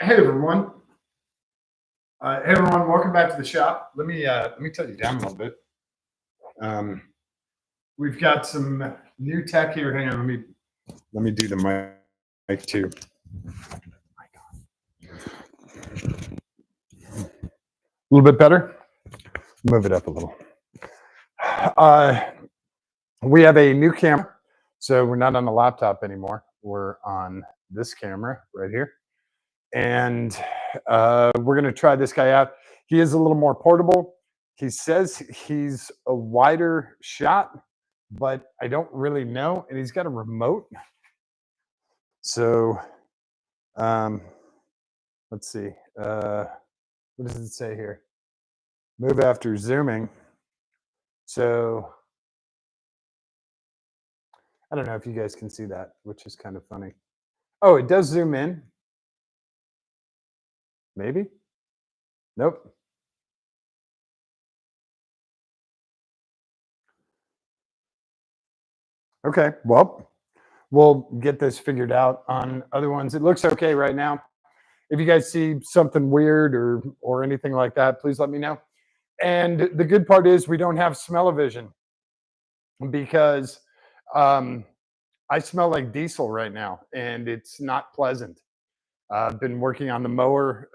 Hey everyone. Hey everyone, welcome back to the shop. Let me tell you down a little bit. We've got some new tech here. Hang on, let me do the mic too. A little bit better. Move it up a little. We have a new camera, so we're not on the laptop anymore. We're on this camera right here, and we're going to try this guy out. He is a little more portable. He says he's a wider shot, but I don't really know. And he's got a remote. So let's see. What does it say here? Move after zooming. So I don't know if you guys can see that, which is kind of funny. Oh, it does zoom in. Maybe. Nope. Okay, well, we'll get this figured out on other ones. It looks okay right now. If you guys see something weird or anything like that, please let me know. And the good part is we don't have smell-o-vision because I smell like diesel right now, and it's not pleasant. I've been working on the mower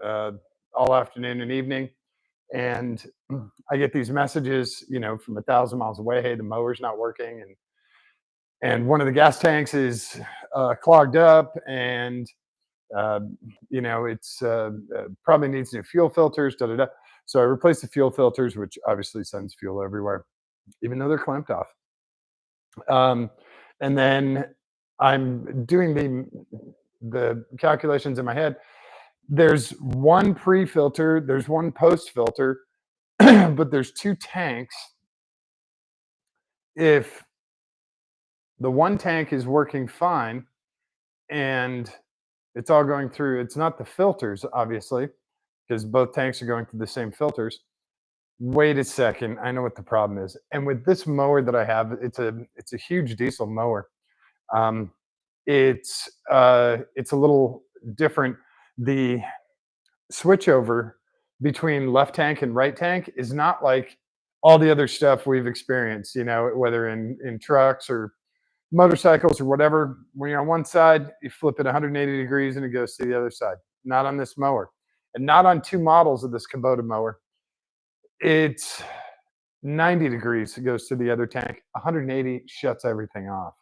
all afternoon and evening, and I get these messages, from 1,000 miles away. Hey, the mower's not working, and one of the gas tanks is clogged up, and it's probably needs new fuel filters. Da da da. So I replaced the fuel filters, which obviously sends fuel everywhere, even though they're clamped off. And then I'm doing the calculations in my head. There's one pre-filter, there's one post-filter, but there's two tanks. If the one tank is working fine and it's all going through, it's not the filters, obviously, because both tanks are going through the same filters. Wait a second, I know what the problem is. And with this mower that I have, it's a huge diesel mower. It's a little different. The switchover between left tank and right tank is not like all the other stuff we've experienced, whether in trucks or motorcycles or whatever. When you're on one side, you flip it 180 degrees and it goes to the other side. Not on this mower, and not on two models of this Kubota mower. It's 90 degrees, it goes to the other tank. 180 shuts everything off.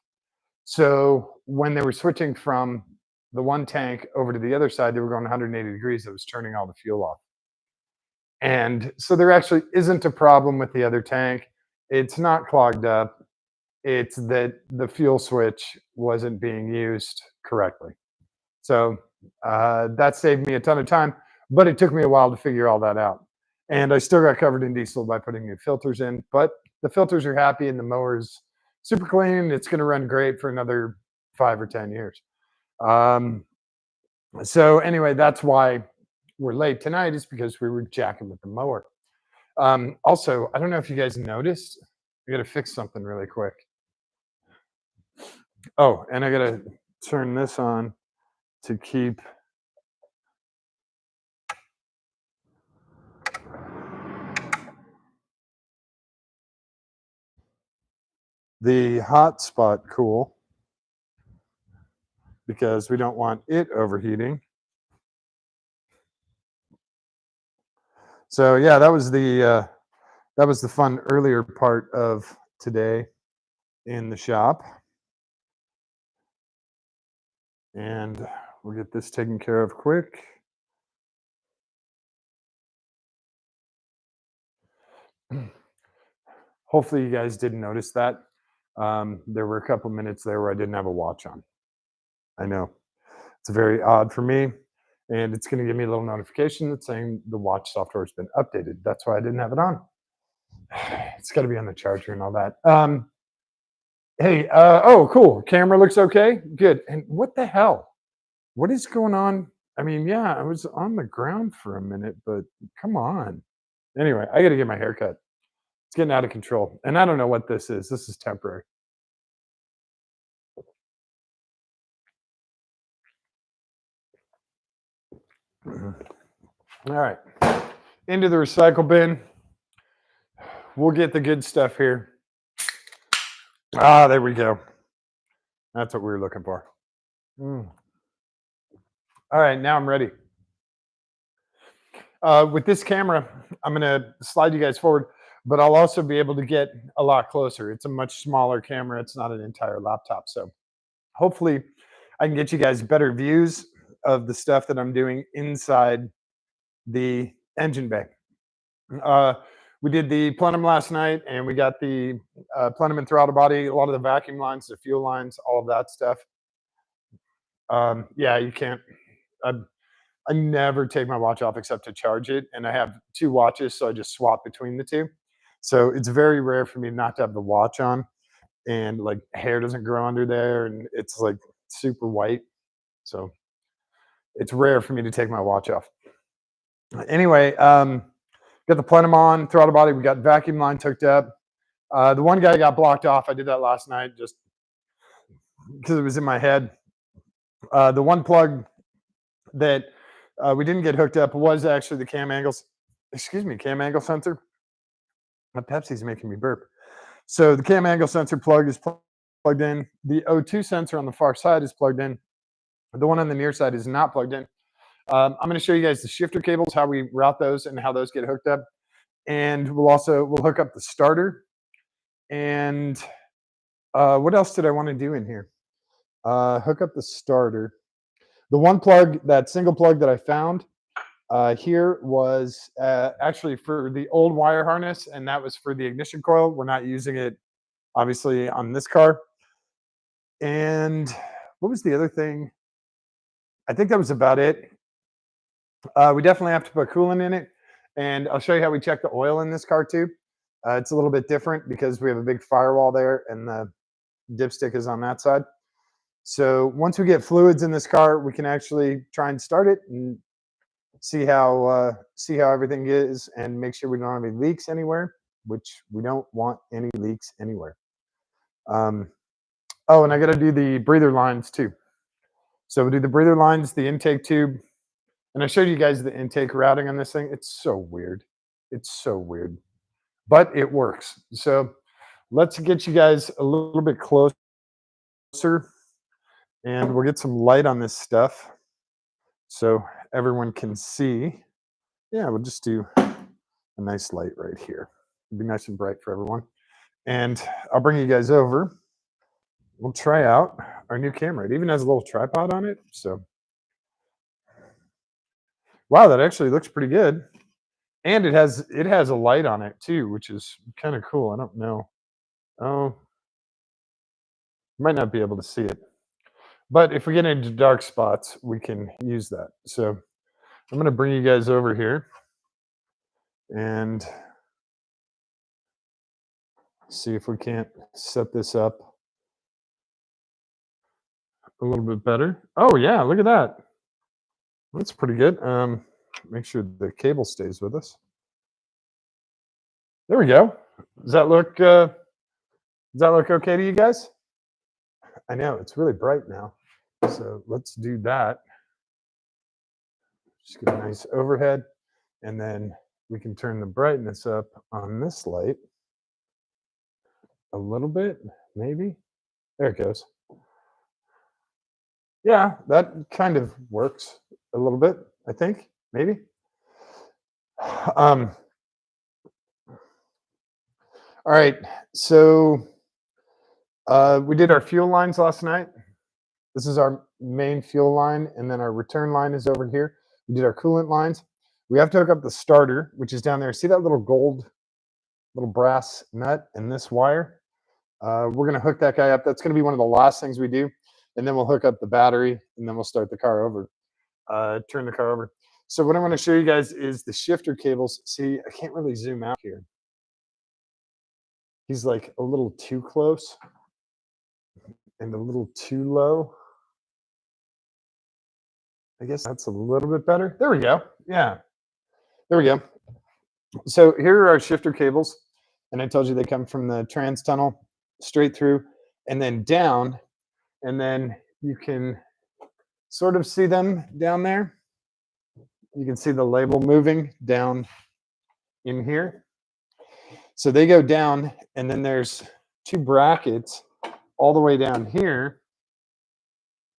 So when they were switching from the one tank over to the other side, they were going 180 degrees. It was turning all the fuel off. And so there actually isn't a problem with the other tank. It's not clogged up. It's that the fuel switch wasn't being used correctly. So that saved me a ton of time, but it took me a while to figure all that out. And I still got covered in diesel by putting new filters in, but the filters are happy and the mower's super clean. It's going to run great for another 5 or 10 years. So anyway, that's why we're late tonight, is because we were jacking with the mower. Also, I don't know if you guys noticed, I got to fix something really quick. Oh, and I got to turn this on to keep the hotspot cool, because we don't want it overheating. So yeah, that was the fun earlier part of today in the shop. And we'll get this taken care of quick. Hopefully you guys didn't notice that. There were a couple minutes there where I didn't have a watch on. I know it's very odd for me, and it's going to give me a little notification that's saying the watch software has been updated. That's why I didn't have it on. It's got to be on the charger and all that. Hey, oh, cool. Camera looks okay. Good. And what the hell? What is going on? I mean, yeah, I was on the ground for a minute, but come on. Anyway, I got to get my hair cut. It's getting out of control. And I don't know what this is. This is temporary. All right, into the recycle bin. We'll get the good stuff here. Ah, there we go. That's what we were looking for. Mm. All right, now I'm ready. With this camera, I'm going to slide you guys forward, but I'll also be able to get a lot closer. It's a much smaller camera. It's not an entire laptop. So hopefully I can get you guys better views of the stuff that I'm doing inside the engine bay. We did the plenum last night, and we got the plenum and throttle body, a lot of the vacuum lines, the fuel lines, all of that stuff. Yeah, you can't. I never take my watch off except to charge it, and I have 2 watches, so I just swap between the 2. So it's very rare for me not to have the watch on, and, like, hair doesn't grow under there, and it's, like, super white. So it's rare for me to take my watch off. Anyway, got the plenum on, throttle body, we got vacuum line hooked up. The one guy got blocked off. I did that last night just because it was in my head. The one plug that we didn't get hooked up was actually the cam angle sensor. My Pepsi's making me burp. So the cam angle sensor plug is plugged in. The O2 sensor on the far side is plugged in. The one on the near side is not plugged in. I'm going to show you guys the shifter cables, how we route those, and how those get hooked up. And we'll hook up the starter. And what else did I want to do in here? Hook up the starter. The one plug, that single plug that I found here was actually for the old wire harness, and that was for the ignition coil. We're not using it, obviously, on this car. And what was the other thing? I think that was about it. We definitely have to put coolant in it, and I'll show you how we check the oil in this car too. It's a little bit different because we have a big firewall there, and the dipstick is on that side. So once we get fluids in this car, we can actually try and start it and see how everything is, and make sure we don't have any leaks anywhere, which we don't want any leaks anywhere. Oh, and I got to do the breather lines too. So we'll do the breather lines, the intake tube, and I showed you guys the intake routing on this thing. It's so weird. It's so weird, but it works. So let's get you guys a little bit closer, and we'll get some light on this stuff so everyone can see. Yeah, we'll just do a nice light right here. It'll be nice and bright for everyone. And I'll bring you guys over. We'll try out our new camera. It even has a little tripod on it. So, wow, that actually looks pretty good. And it has a light on it too, which is kind of cool. I don't know. Oh, you might not be able to see it. But if we get into dark spots, we can use that. So I'm going to bring you guys over here and see if we can't set this up a little bit better. Oh yeah, look at that. That's pretty good. Make sure the cable stays with us. There we go. Does that look okay to you guys? I know it's really bright now. So let's do that. Just get a nice overhead, and then we can turn the brightness up on this light a little bit, maybe. There it goes. Yeah, that kind of works a little bit, I think, maybe. All right, so we did our fuel lines last night. This is our main fuel line, and then our return line is over here. We did our coolant lines. We have to hook up the starter, which is down there. See that little gold, little brass nut and this wire? We're going to hook that guy up. That's going to be one of the last things we do. And then we'll hook up the battery, and then we'll start the car over, turn the car over. So what I want to show you guys is the shifter cables. See, I can't really zoom out here. He's like a little too close and a little too low. I guess that's a little bit better. There we go. Yeah, there we go. So here are our shifter cables. And I told you they come from the trans tunnel straight through and then down. And then you can sort of see them down there. You can see the label moving down in here. So they go down, and then there's two brackets all the way down here.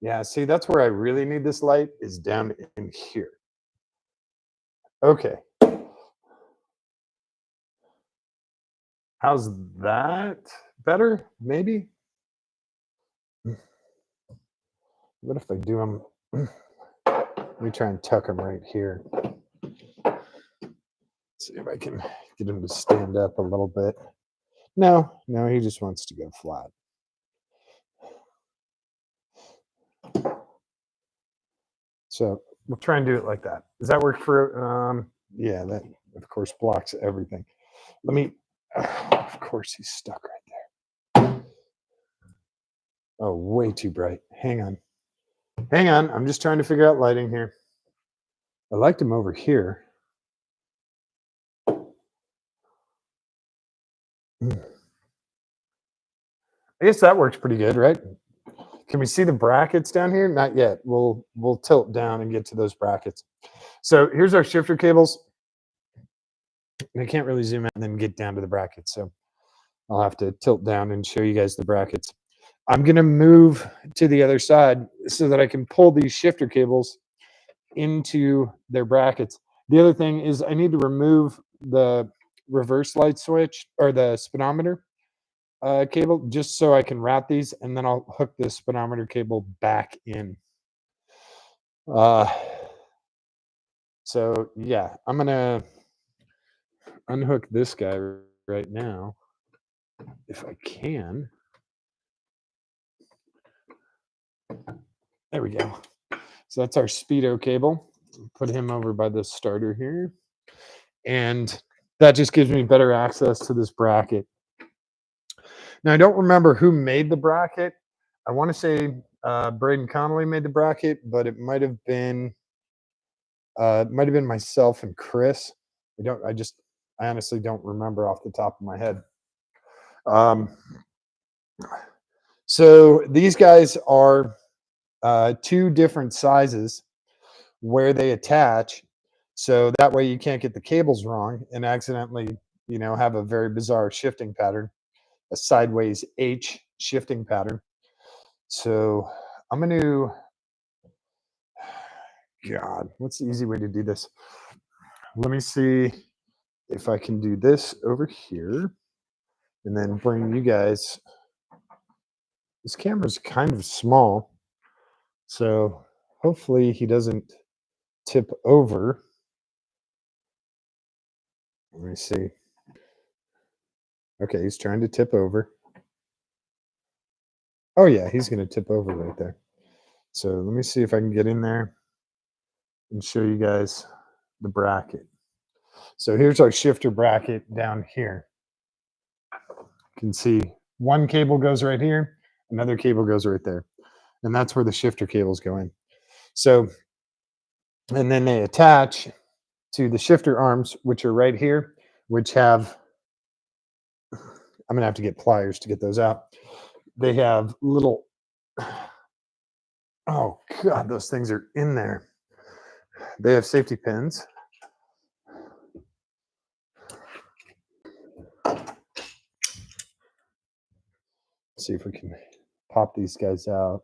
Yeah, see, that's where I really need this light, is down in here. Okay. How's that? Better? Maybe? What if I do them? Let me try and tuck them right here. See if I can get him to stand up a little bit. No, no, he just wants to go flat. So we'll try and do it like that. Does that work for, yeah, that of course blocks everything. Let me, of course he's stuck right there. Oh, way too bright. Hang on. Hang on. I'm just trying to figure out lighting here. I liked him over here. I guess that works pretty good, right? Can we see the brackets down here? Not yet. We'll tilt down and get to those brackets. So here's our shifter cables. And I can't really zoom out and then get down to the brackets. So I'll have to tilt down and show you guys the brackets. I'm going to move to the other side so that I can pull these shifter cables into their brackets. The other thing is I need to remove the reverse light switch or the speedometer cable just so I can wrap these, and then I'll hook the speedometer cable back in. So yeah, I'm gonna unhook this guy right now if I can. There we go. So that's our speedo cable. Put him over by the starter here, and that just gives me better access to this bracket. Now, I don't remember who made the bracket. I want to say Braden Connolly made the bracket, but it might have been myself and Chris. I honestly don't remember off the top of my head. So these guys are two different sizes where they attach, so that way you can't get the cables wrong and accidentally, have a very bizarre shifting pattern, a sideways H shifting pattern. So I'm going to, God, what's the easy way to do this? Let me see if I can do this over here and then bring you guys. This camera's kind of small, so hopefully he doesn't tip over. Let me see. Okay, he's trying to tip over. Oh yeah, he's going to tip over right there. So let me see if I can get in there and show you guys the bracket. So here's our shifter bracket down here. You can see one cable goes right here, another cable goes right there. And that's where the shifter cables go in. So, and then they attach to the shifter arms, which are right here, which have, I'm going to have to get pliers to get those out. They have little, oh God, those things are in there. They have safety pins. See if we can pop these guys out.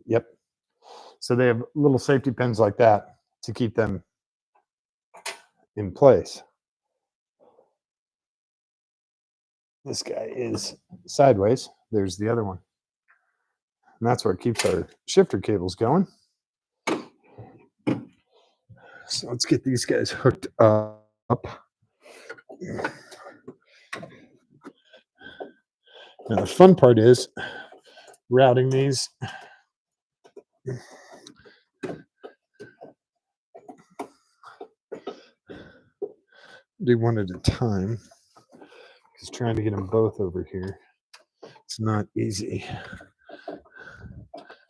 Yep. So they have little safety pins like that to keep them in place. This guy is sideways. There's the other one. And that's what keeps our shifter cables going. So let's get these guys hooked up. Now the fun part is routing these. Do one at a time, because trying to get them both over here, it's not easy.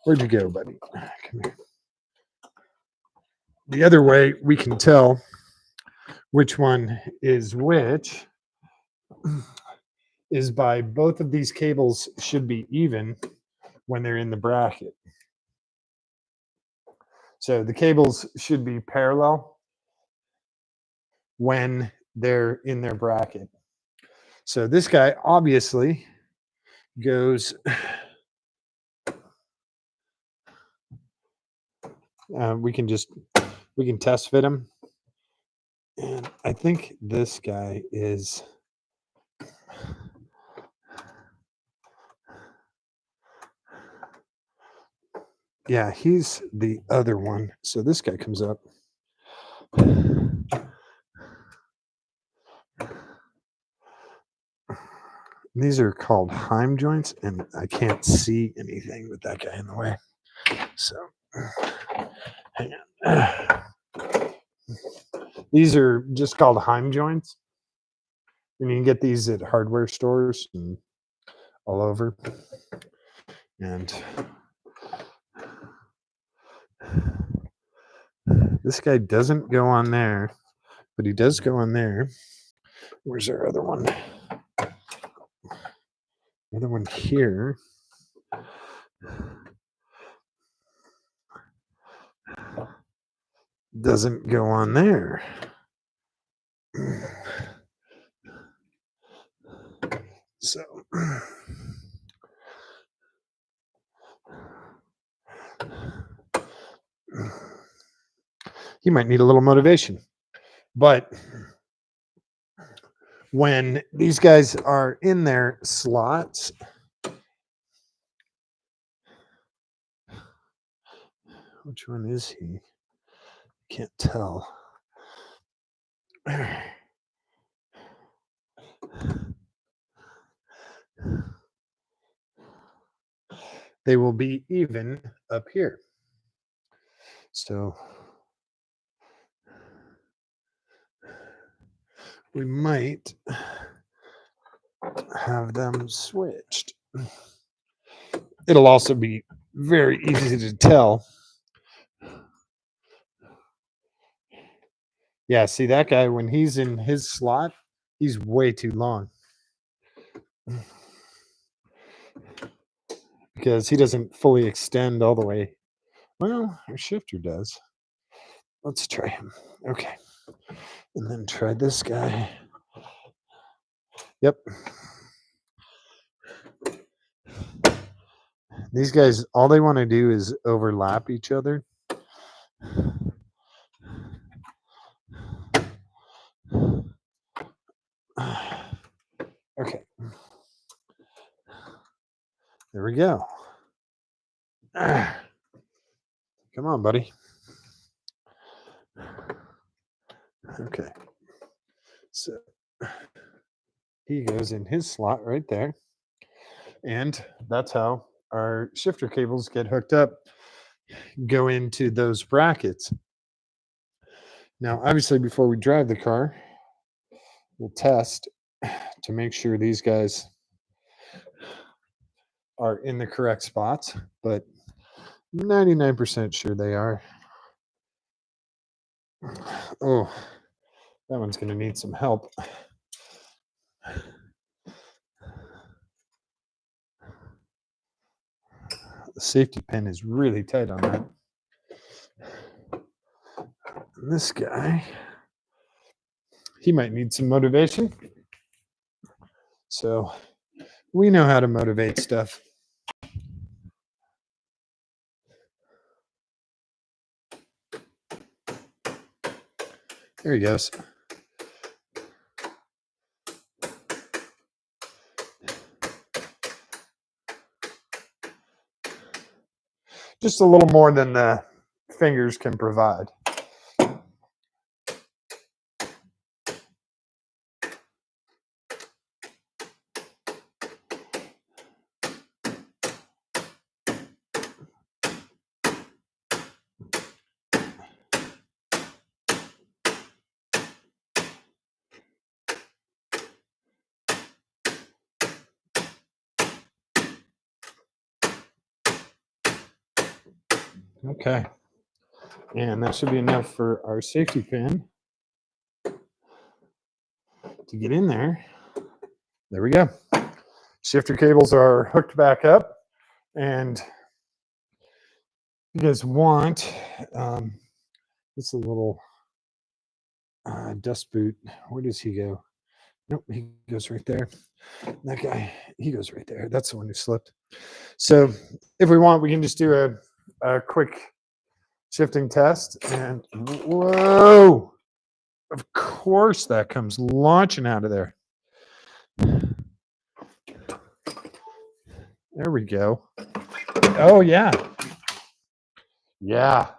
Where'd you go, buddy? Come here. The other way we can tell which one is which is by both of these cables should be even when they're in the bracket. So the cables should be parallel when they're in their bracket. So this guy obviously goes, we can test fit him. And I think this guy is, yeah, he's the other one. So this guy comes up. These are called Heim joints, and I can't see anything with that guy in the way. So, hang on. These are just called Heim joints. And you can get these at hardware stores and all over. And this guy doesn't go on there, but he does go on there. Where's our other one? Other one here. Doesn't go on there. So he might need a little motivation. But when these guys are in their slots, which one is he? Can't tell. They will be even up here. So we might have them switched. It'll also be very easy to tell. Yeah, see that guy, when he's in his slot, he's way too long. Because he doesn't fully extend all the way. Well, our shifter does. Let's try him. Okay. And then try this guy. Yep. These guys, all they want to do is overlap each other. Okay. There we go. Come on, buddy. Okay. So he goes in his slot right there. And that's how our shifter cables get hooked up, go into those brackets. Now, obviously, before we drive the car, we'll test to make sure these guys are in the correct spots, but 99% sure they are. Oh, that one's going to need some help. The safety pin is really tight on that. And this guy, he might need some motivation. So we know how to motivate stuff. There he goes. Just a little more than the fingers can provide. Okay. And that should be enough for our safety pin to get in there. There we go. Shifter cables are hooked back up, and You guys want it's a little dust boot. Where does he go? Nope, he goes right there. That guy, he goes right there. That's the one who slipped. So if we want, we can just do a quick shifting test. And whoa, of course that comes launching out of there. There we go. Oh, yeah. Yeah.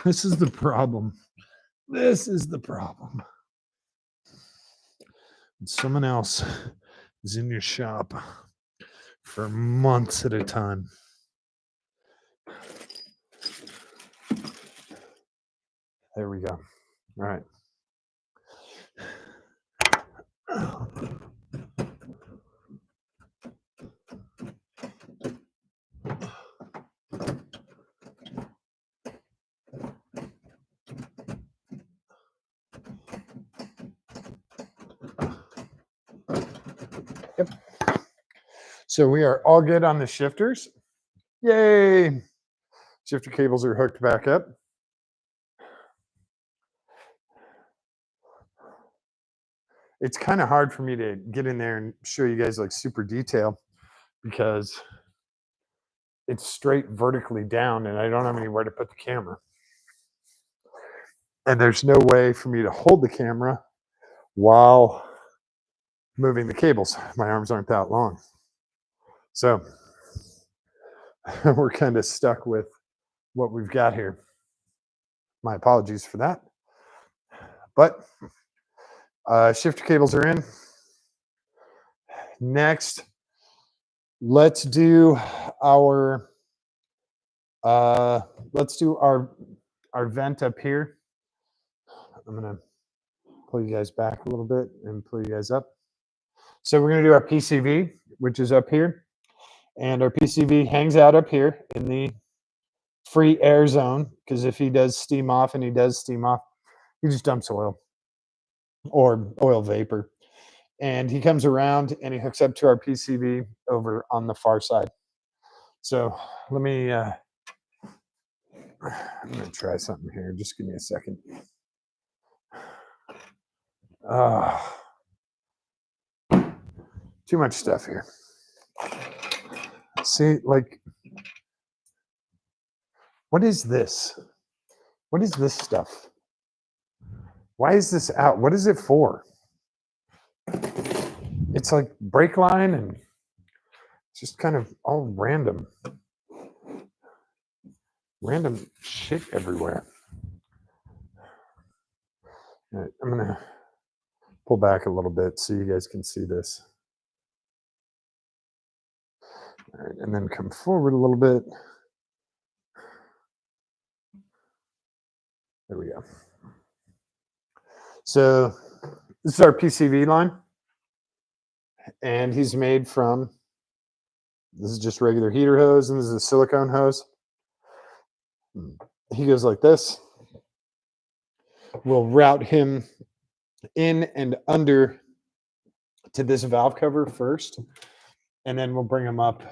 This is the problem. This is the problem. Someone else is in your shop for months at a time. There we go. All right. Yep. So we are all good on the shifters. Yay. Shifter cables are hooked back up. It's kind of hard for me to get in there and show you guys like super detail because it's straight vertically down and I don't have anywhere to put the camera. And there's no way for me to hold the camera while moving the cables. My arms aren't that long. So we're kind of stuck with what we've got here. My apologies for that. But shifter cables are in. Next, let's do our vent up here. I'm gonna pull you guys back a little bit and pull you guys up. So we're gonna do our PCV, which is up here, and our PCV hangs out up here in the free air zone because if he does steam off, and he does steam off, he just dumps oil or oil vapor. And he comes around and he hooks up to our PCV over on the far side. So let me, I'm going to try something here. Just give me a second. Too much stuff here. See, like, what is this? What is this stuff? Why is this out? What is it for? It's like brake line and it's just kind of all random shit everywhere. All right, I'm gonna pull back a little bit so you guys can see this. All right, and then come forward a little bit. There we go. So this is our PCV line, and he's made from, this is just regular heater hose, and this is a silicone hose. He goes like this. We'll route him in and under to this valve cover first, and then we'll bring him up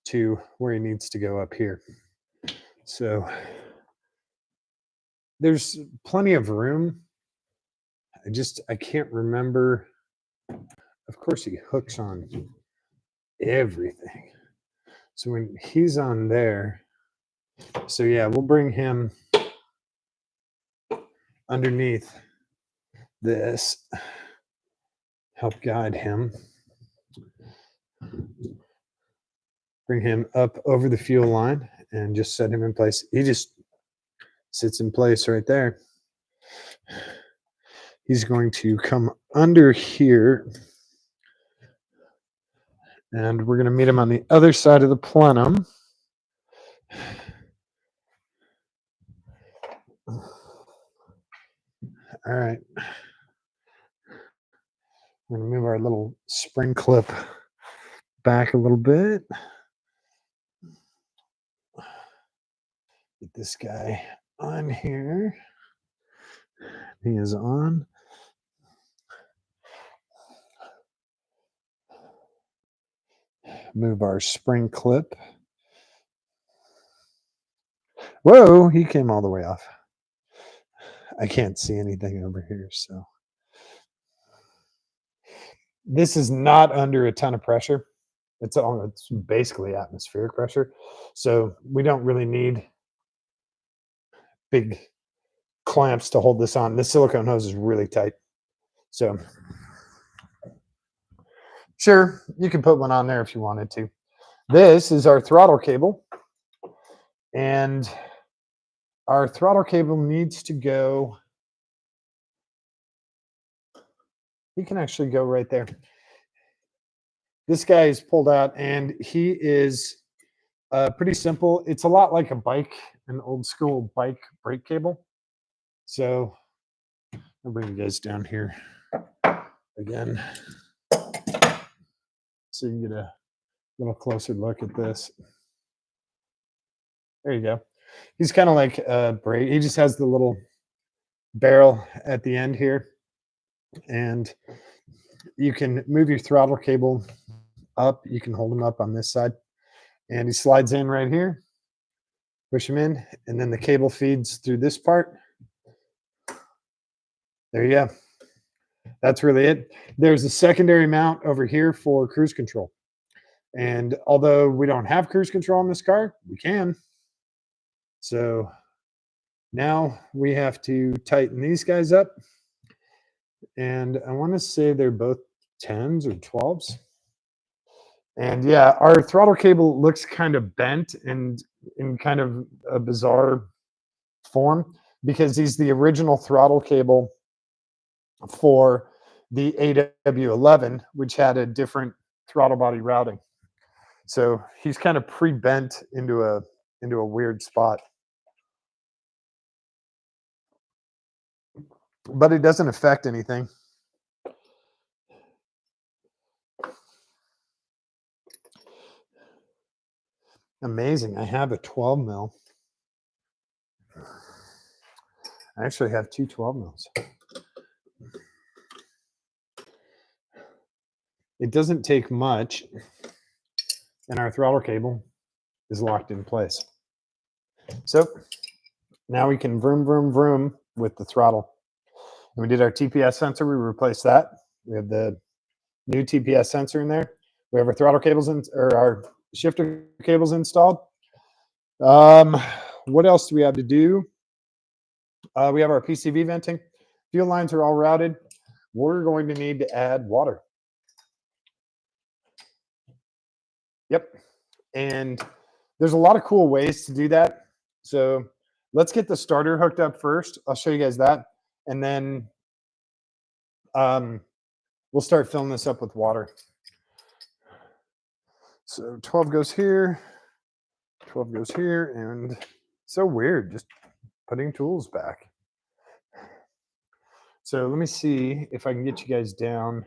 to where he needs to go up here. So there's plenty of room. I can't remember. Of course, he hooks on everything. So when he's on there, so yeah, we'll bring him underneath this, help guide him, bring him up over the fuel line and just set him in place. He just sits in place right there. He's going to come under here and we're going to meet him on the other side of the plenum. All right. We're going to move our little spring clip back a little bit. Get this guy on here. He is on. Move our spring clip. Whoa, he came all the way off. I can't see anything over here, so. This is not under a ton of pressure. It's basically atmospheric pressure. So we don't really need big clamps to hold this on. This silicone hose is really tight. So sure, you can put one on there if you wanted to. This is our throttle cable. And our throttle cable needs to go. He can actually go right there. This guy is pulled out and he is pretty simple. It's a lot like a bike, an old school bike brake cable. So I'll bring you guys down here again so you can get a little closer look at this. There you go. He's kind of like a brake. He just has the little barrel at the end here. And you can move your throttle cable up. You can hold him up on this side. And he slides in right here. Push him in. And then the cable feeds through this part. There you go. That's really it. There's a secondary mount over here for cruise control. And although we don't have cruise control on this car, we can. So now we have to tighten these guys up. And I want to say they're both 10s or 12s. And yeah, our throttle cable looks kind of bent and in kind of a bizarre form because he's the original throttle cable for the AW11, which had a different throttle body routing. So he's kind of pre-bent into a weird spot. But it doesn't affect anything. Amazing. I have a 12 mil. I actually have two 12 mils. It doesn't take much, and our throttle cable is locked in place. So now we can vroom, vroom, vroom with the throttle. And we did our TPS sensor. We replaced that. We have the new TPS sensor in there. We have our throttle cables or our shifter cables installed. What else do we have to do? We have our PCV venting. Fuel lines are all routed. We're going to need to add water. Yep. And there's a lot of cool ways to do that. So let's get the starter hooked up first. I'll show you guys that. And then we'll start filling this up with water. So 12 goes here, 12 goes here, and so weird just putting tools back. So let me see if I can get you guys down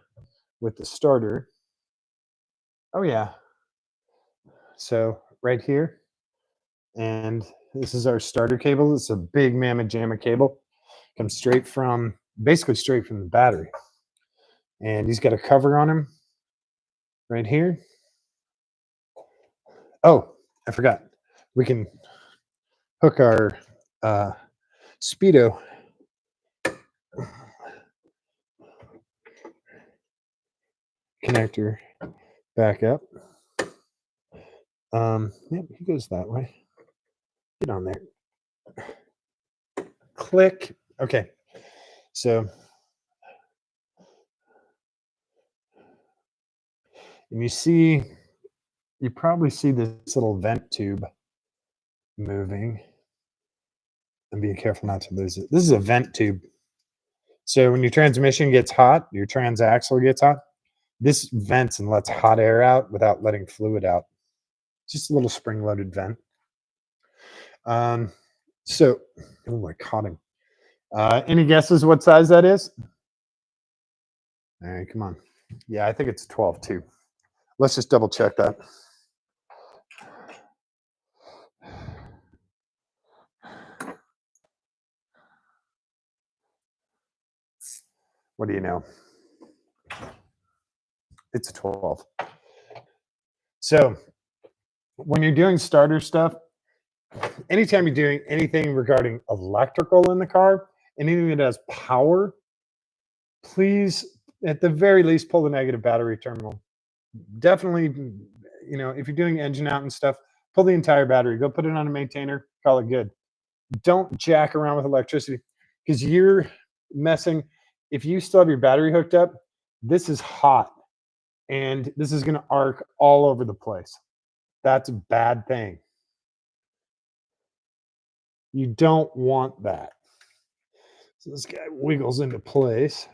with the starter. Oh yeah. So right here, and this is our starter cable. It's a big mamma jamma cable. Comes basically straight from the battery. And he's got a cover on him right here. Oh, I forgot. We can hook our Speedo connector back up. Yep, he goes that way. Get on there. Click. Okay. So, and you probably see this little vent tube moving. And be careful not to lose it. This is a vent tube. So when your transmission gets hot, your transaxle gets hot, this vents and lets hot air out without letting fluid out. Just a little spring-loaded vent. So, oh, I caught him. Any guesses what size that is? All right, come on. Yeah, I think it's 12 too. Let's just double check that. What do you know? It's a 12. So when you're doing starter stuff, anytime you're doing anything regarding electrical in the car, anything that has power, please, at the very least, pull the negative battery terminal. Definitely, if you're doing engine out and stuff, pull the entire battery, go put it on a maintainer, call it good. Don't jack around with electricity because you're messing. If you still have your battery hooked up, this is hot and this is going to arc all over the place. That's a bad thing. You don't want that. So this guy wiggles into place.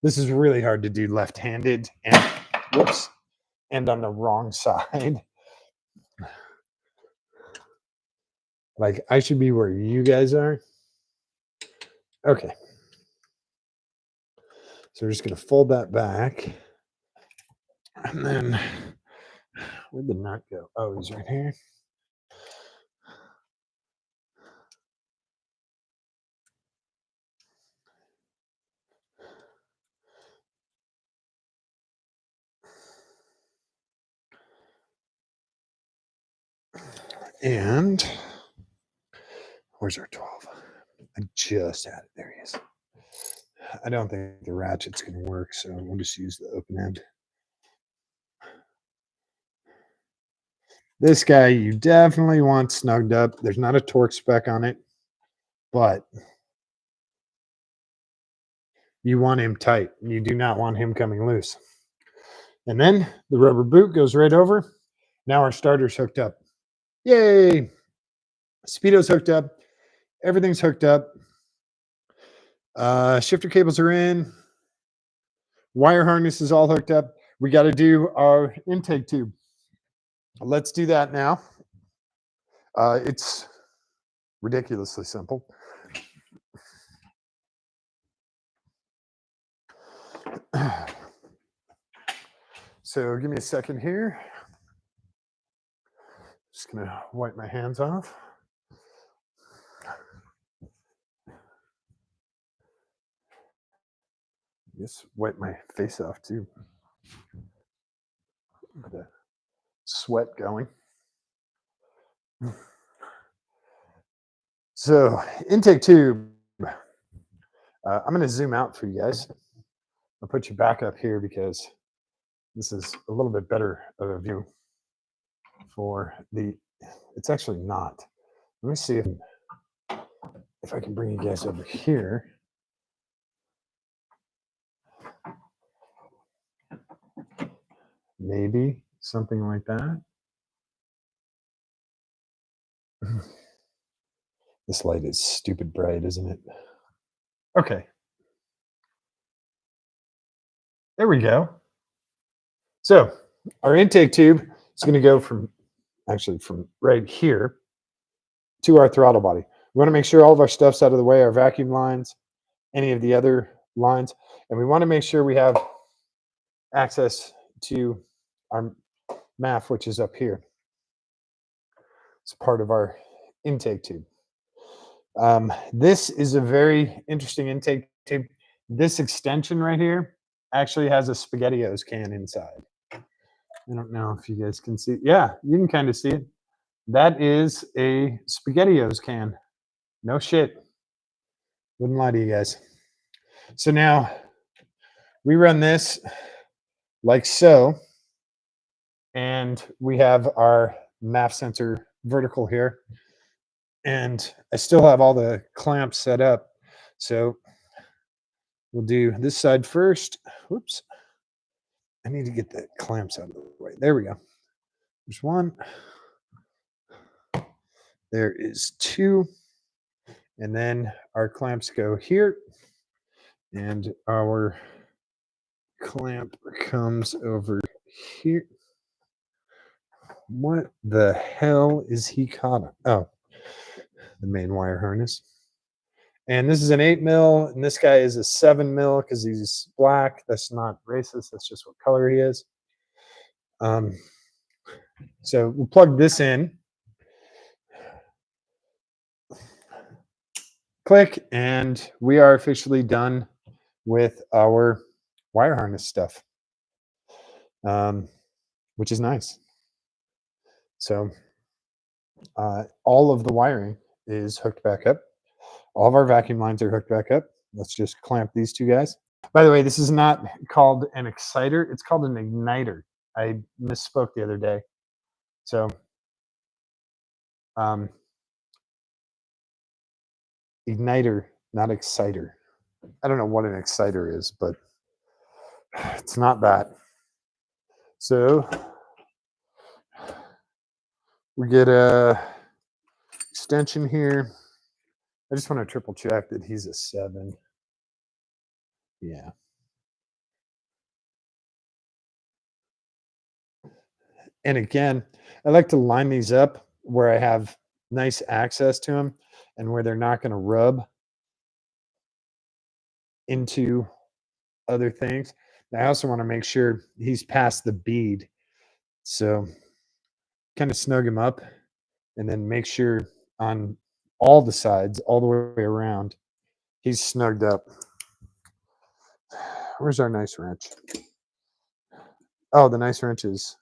This is really hard to do left-handed and whoops, and on the wrong side. Like I should be where you guys are. Okay. So we're just going to fold that back. And then where'd the nut go? Oh, he's right here. And where's our 12? I just had it. There he is. I don't think the ratchet's going to work, so we'll just use the open end. This guy you definitely want snugged up. There's not a torque spec on it, but you want him tight. You do not want him coming loose. And then the rubber boot goes right over. Now our starter's hooked up. Yay! Speedo's hooked up. Everything's hooked up. Shifter cables are in. Wire harness is all hooked up. We got to do our intake tube. Let's do that now. It's ridiculously simple. So give me a second here. Just gonna wipe my hands off. Just wipe my face off too. The sweat going. So intake tube. I'm going to zoom out for you guys. I'll put you back up here because this is a little bit better of a view for the. It's actually not. Let me see if I can bring you guys over here. Maybe something like that. This light is stupid bright, isn't it? Okay. There we go. So our intake tube is going to go from right here to our throttle body. We want to make sure all of our stuff's out of the way, our vacuum lines, any of the other lines, and we want to make sure we have access to our MAF, which is up here. It's part of our intake tube. This is a very interesting intake tube. This extension right here actually has a SpaghettiOs can inside. I don't know if you guys can see. Yeah, you can kind of see it. That is a SpaghettiOs can. No shit. Wouldn't lie to you guys. So now we run this like so, and we have our MAF sensor vertical here. And I still have all the clamps set up. So we'll do this side first. Whoops. I need to get the clamps out of the way. There we go. There's one. There is two. And then our clamps go here. And our clamp comes over here. What the hell is he caught on? Oh, the main wire harness. And this is an 8 mil, and this guy is a 7 mil because he's black. That's not racist. That's just what color he is. So we'll plug this in. Click, and we are officially done with our wire harness stuff. which is nice. So all of the wiring is hooked back up. All of our vacuum lines are hooked back up. Let's just clamp these two guys. By the way, this is not called an exciter. It's called an igniter. I misspoke the other day. So um, igniter, not exciter. I don't know what an exciter is, but it's not that. So we get a extension here. I just want to triple check that he's a 7. Yeah. And again, I like to line these up where I have nice access to them and where they're not going to rub into other things. I also want to make sure he's past the bead. So kind of snug him up and then make sure on all the sides, all the way around, he's snugged up. Where's our nice wrench? Oh, the nice wrench is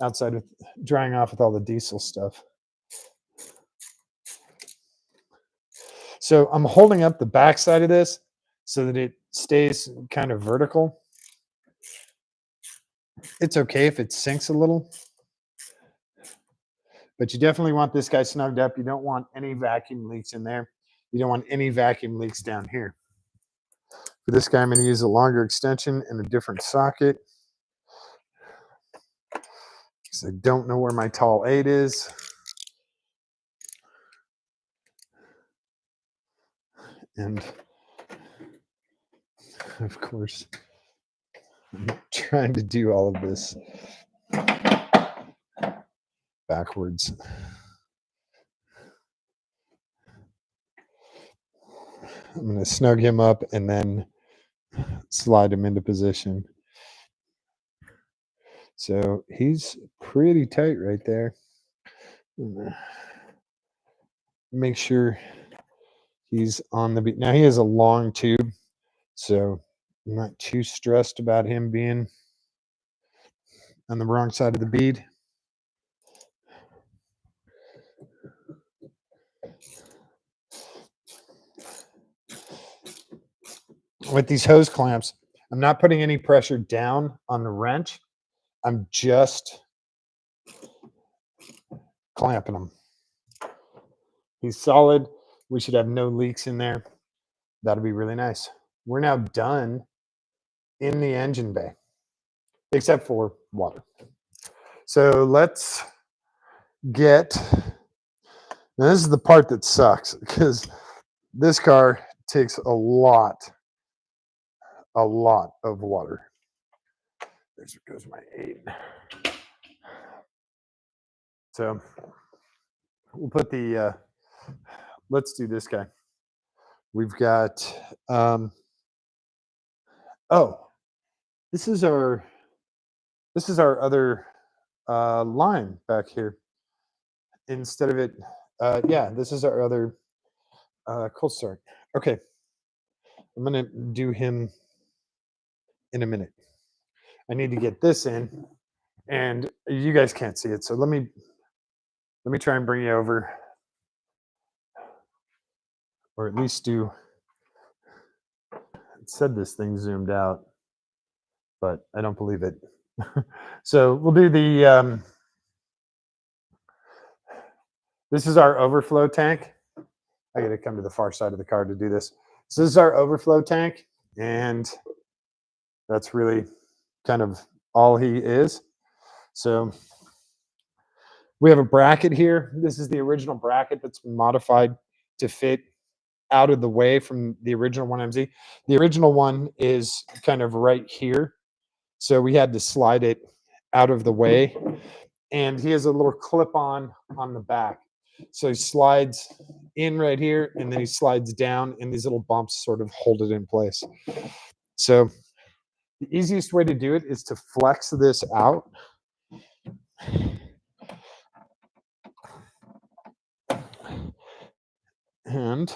outside with drying off with all the diesel stuff. So I'm holding up the back side of this so that it stays kind of vertical. It's okay if it sinks a little, but you definitely want this guy snugged up. You don't want any vacuum leaks in there. You don't want any vacuum leaks down here. For this guy, I'm going to use a longer extension and a different socket because I don't know where my tall 8 is. And of course, I'm trying to do all of this backwards. I'm going to snug him up and then slide him into position. So he's pretty tight right there. Make sure he's on the beat. Now he has a long tube, so I'm not too stressed about him being on the wrong side of the bead. With these hose clamps, I'm not putting any pressure down on the wrench. I'm just clamping them. He's solid. We should have no leaks in there. That'll be really nice. We're now done in the engine bay, except for water. So let's get, now this is the part that sucks because this car takes a lot of water. There goes my 8. So we'll put the, let's do this guy. We've got, oh, this is our other line back here. Instead of it, yeah, this is our other cold start. Okay, I'm gonna do him in a minute. I need to get this in, and you guys can't see it, so let me try and bring you over, or at least do. It said this thing zoomed out, but I don't believe it. So we'll do the. This is our overflow tank. I got to come to the far side of the car to do this. So this is our overflow tank, and that's really kind of all he is. So we have a bracket here. This is the original bracket that's been modified to fit out of the way from the original 1MZ. The original one is kind of right here. So we had to slide it out of the way. And he has a little clip on the back. So he slides in right here, and then he slides down, and these little bumps sort of hold it in place. So the easiest way to do it is to flex this out. And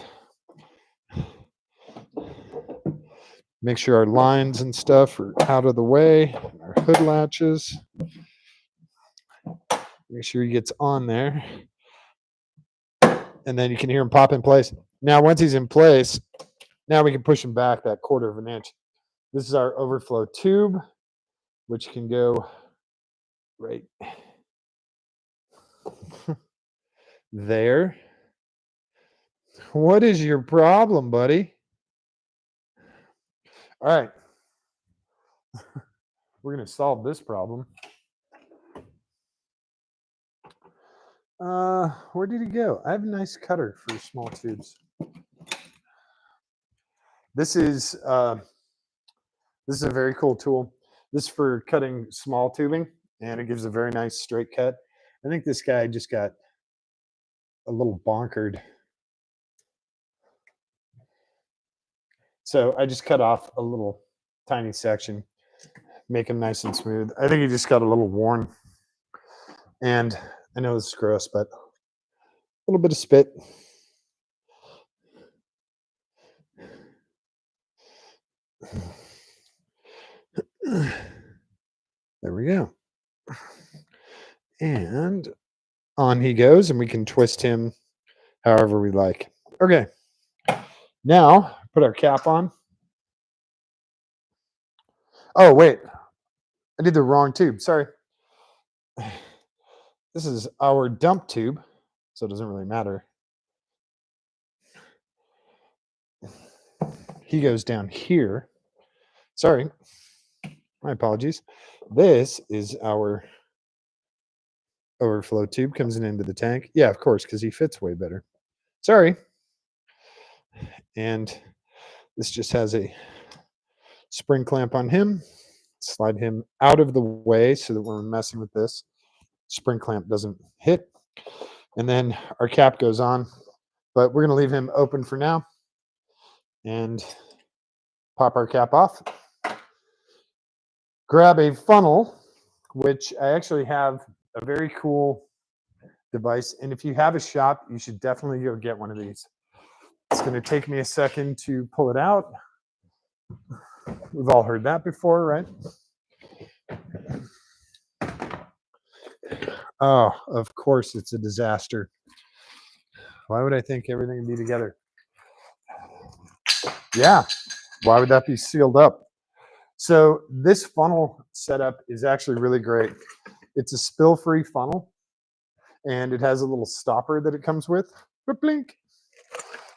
Make sure our lines and stuff are out of the way. Our hood latches. Make sure he gets on there. And then you can hear him pop in place. Now, once he's in place, now we can push him back that 1/4 of an inch. This is our overflow tube, which can go right there. What is your problem, buddy? All right. We're going to solve this problem. Where did he go? I have a nice cutter for small tubes. This is a very cool tool. This is for cutting small tubing, and it gives a very nice straight cut. I think this guy just got a little bonkered. So I just cut off a little tiny section, make him nice and smooth. I think he just got a little worn. And I know this is gross, but a little bit of spit. There we go. And on he goes, and we can twist him however we like. Okay. Now, put our cap on. Oh, wait. I did the wrong tube. Sorry. This is our dump tube, so it doesn't really matter. He goes down here. Sorry. My apologies. This is our overflow tube, comes into the tank. Yeah, of course, because he fits way better. Sorry. And this just has a spring clamp on him. Slide him out of the way so that when we're messing with this, spring clamp doesn't hit. And then our cap goes on, but we're going to leave him open for now and pop our cap off. Grab a funnel, which I actually have a very cool device. And if you have a shop, you should definitely go get one of these. It's going to take me a second to pull it out. We've all heard that before, right? Oh, of course, it's a disaster. Why would I think everything would be together? Yeah, why would that be sealed up? So this funnel setup is actually really great. It's a spill-free funnel, and it has a little stopper that it comes with. Blink.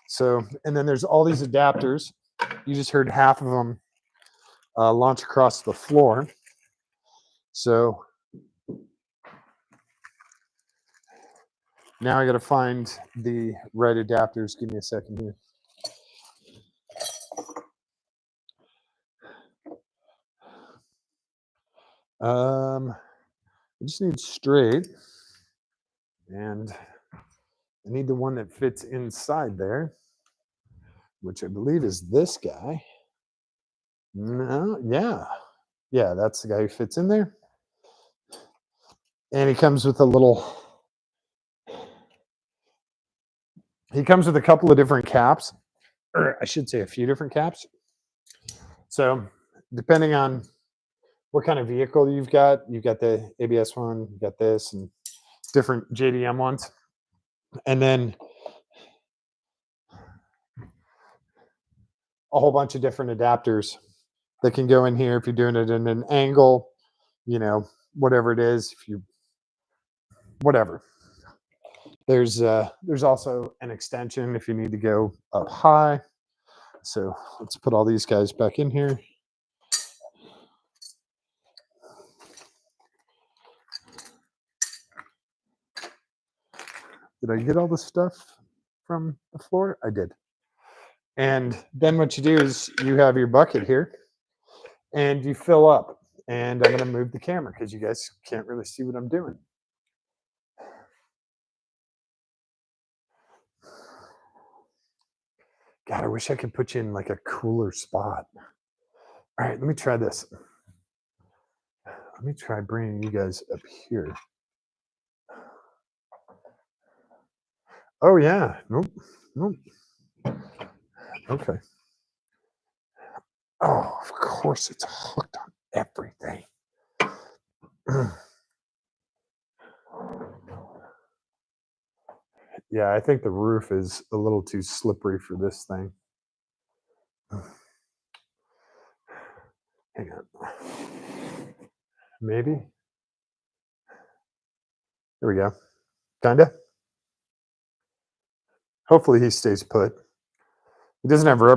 So, and then there's all these adapters. You just heard half of them launch across the floor. So now I got to find the right adapters. Give me a second here. I just need straight, and I need the one that fits inside there, which I believe is this guy. No, yeah, that's the guy who fits in there. And he comes with a couple of different caps, or I should say a few different caps. So depending on what kind of vehicle you've got the ABS one, you've got this, and different JDM ones. And then a whole bunch of different adapters that can go in here if you're doing it in an angle, whatever it is, whatever. There's also an extension if you need to go up high. So let's put all these guys back in here. Did I get all the stuff from the floor? I did. And then what you do is you have your bucket here and you fill up. And I'm going to move the camera because you guys can't really see what I'm doing. God, I wish I could put you in like a cooler spot. All right, let me try this. Let me try bringing you guys up here. Oh, yeah. Nope. Okay. Oh, of course it's hooked on everything. Yeah, I think the roof is a little too slippery for this thing. Hang on. Maybe. There we go. Kinda. Hopefully he stays put. He doesn't have rubber